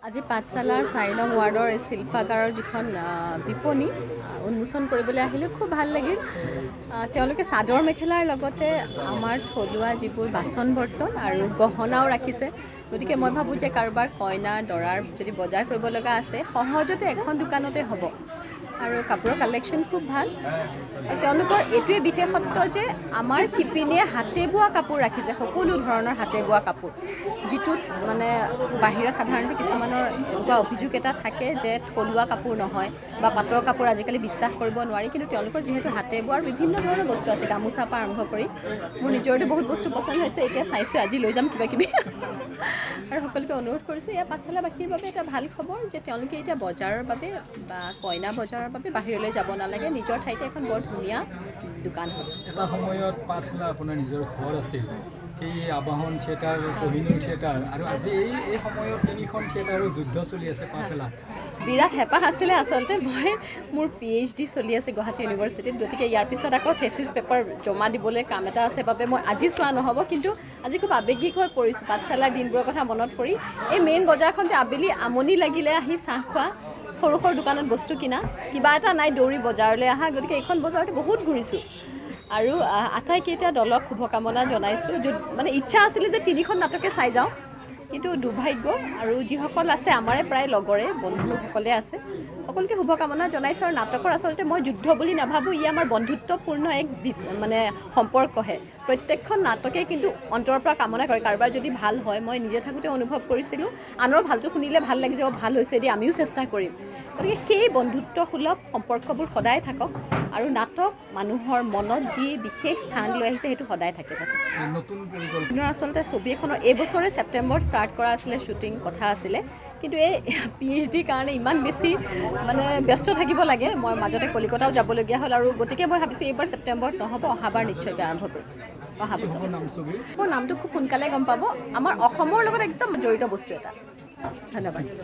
আজি পাঠশালাৰ 4 নং ৱাৰ্ডৰ এই শিল্পাগাৰৰ যিখন বিপণী উন্মোচন কৰিবলৈ আহিলে খুব ভাল লাগিল। তেওঁলোকে চাদৰ মেখেলাৰ লগতে আমাৰ থলুৱা যিবোৰ বাচন বৰ্তন আৰু গহনাও ৰাখিছে। গতিকে মই ভাবোঁ যে কাৰোবাৰ কইনা দৰাৰ যদি বজাৰ কৰিব লগা আছে সহজতে এখন দোকানতে হ'ব আৰু কাপোৰৰ কালেকশ্যন খুব ভাল। আৰু তেওঁলোকৰ এইটোৱে বিশেষত্ব যে আমাৰ শিপিনীয়ে হাতে বোৱা কাপোৰ ৰাখিছে, সকলো ধৰণৰ হাতে বোৱা কাপোৰ, যিটোত মানে বাহিৰত সাধাৰণতে কিছুমানৰ এনেকুৱা অভিযোগ এটা থাকে যে থলুৱা কাপোৰ নহয় বা পাটৰ কাপোৰ আজিকালি বিশ্বাস কৰিব নোৱাৰি, কিন্তু তেওঁলোকৰ যিহেতু হাতে বোৱাৰ বিভিন্ন ধৰণৰ বস্তু আছে, গামোচাৰ পৰা আৰম্ভ কৰি মোৰ নিজৰতো বহুত বস্তু পচন্দ হৈছে। এতিয়া চাইছোঁ, আজি লৈ যাম কিবা কিবি আৰু সকলোকে অনুৰোধ কৰিছোঁ, এয়া পাঠশালাবাসীৰ বাবে এটা ভাল খবৰ যে তেওঁলোকে এতিয়া বজাৰৰ বাবে বা কইনা বজাৰৰ বাবে বাহিৰলৈ যাব নালাগে, নিজৰ ঠাইতে এখন বৰ ধুনীয়া দোকান হ'ল। এটা সময়ত পাঠশালা আপোনাৰ নিজৰ ঘৰ আছিল, এই আবাহন থিয়েটাৰ, কোহিনুৰ থিয়েটাৰ, আৰু আজি এই সময়ত 3খন থিয়েটাৰৰ যুদ্ধ চলি আছে পাঠশালা। বিৰাট হেঁপাহ আছিলে আচলতে। মোৰ PhD চলি আছে গুৱাহাটী ইউনিভাৰ্চিটিত, গতিকে ইয়াৰ পিছত আকৌ থেচিছ পেপাৰ জমা দিবলৈ কাম এটা আছে বাবে মই আজি চোৱা নহ'ব, কিন্তু আজি খুব আৱেগিক হৈ পৰিছোঁ পাঠশালাৰ দিনবোৰৰ কথা মনত কৰি। এই মেইন বজাৰখন যে আবেলি আমনি লাগিলে আহি চাহ খোৱা, সৰু সৰু দোকানত বস্তু কিনা, কিবা এটা নাই দৌৰি বজাৰলৈ অহা, গতিকে এইখন বজাৰতে বহুত ঘূৰিছোঁ আৰু আটাইকেইটা দলক শুভকামনা জনাইছোঁ। মানে ইচ্ছা আছিলে যে 3খন নাটকে চাই যাওঁ, কিন্তু দুৰ্ভাগ্য। আৰু যিসকল আছে আমাৰে প্ৰায় লগৰে বন্ধুসকলে আছে, সকলোকে শুভকামনা জনাইছোঁ। আৰু নাটকৰ আচলতে মই যুদ্ধ বুলি নাভাবোঁ, ই আমাৰ বন্ধুত্বপূৰ্ণ এক মানে সম্পৰ্কহে। প্ৰত্যেকখন নাটকে কিন্তু অন্তৰৰ পৰা কামনা কৰে কাৰোবাৰ যদি ভাল হয়। মই নিজে থাকোঁতে অনুভৱ কৰিছিলোঁ, আনৰ ভালটো শুনিলে ভাল লাগি যাব, ভাল হৈছে দি আমিও চেষ্টা কৰিম। গতিকে সেই বন্ধুত্বসুলভ সম্পৰ্কবোৰ সদায় থাকক আৰু নাটক মানুহৰ মনত যি বিশেষ স্থান লৈ আহিছে সেইটো সদায় থাকে যাতে। নতুন পৰিকল্পনা আচলতে ছবি এখনৰ এইবছৰে ছেপ্টেম্বৰত ষ্টাৰ্ট কৰা আছিলে, শ্বুটিং কথা আছিলে, কিন্তু এই PhD কাৰণে ইমান বেছি মানে ব্যস্ত থাকিব লাগে, মই মাজতে কলিকতাও যাবলগীয়া হ'ল, আৰু গতিকে মই ভাবিছোঁ এইবাৰ ছেপ্টেম্বৰত নহ'ব, অহাবাৰ নিশ্চয়কৈ আৰম্ভ কৰিম। অহা বছৰ মোৰ নামটো খুব সোনকালে গম পাব। আমাৰ অসমৰ লগত একদম জড়িত বস্তু এটা। ধন্যবাদ।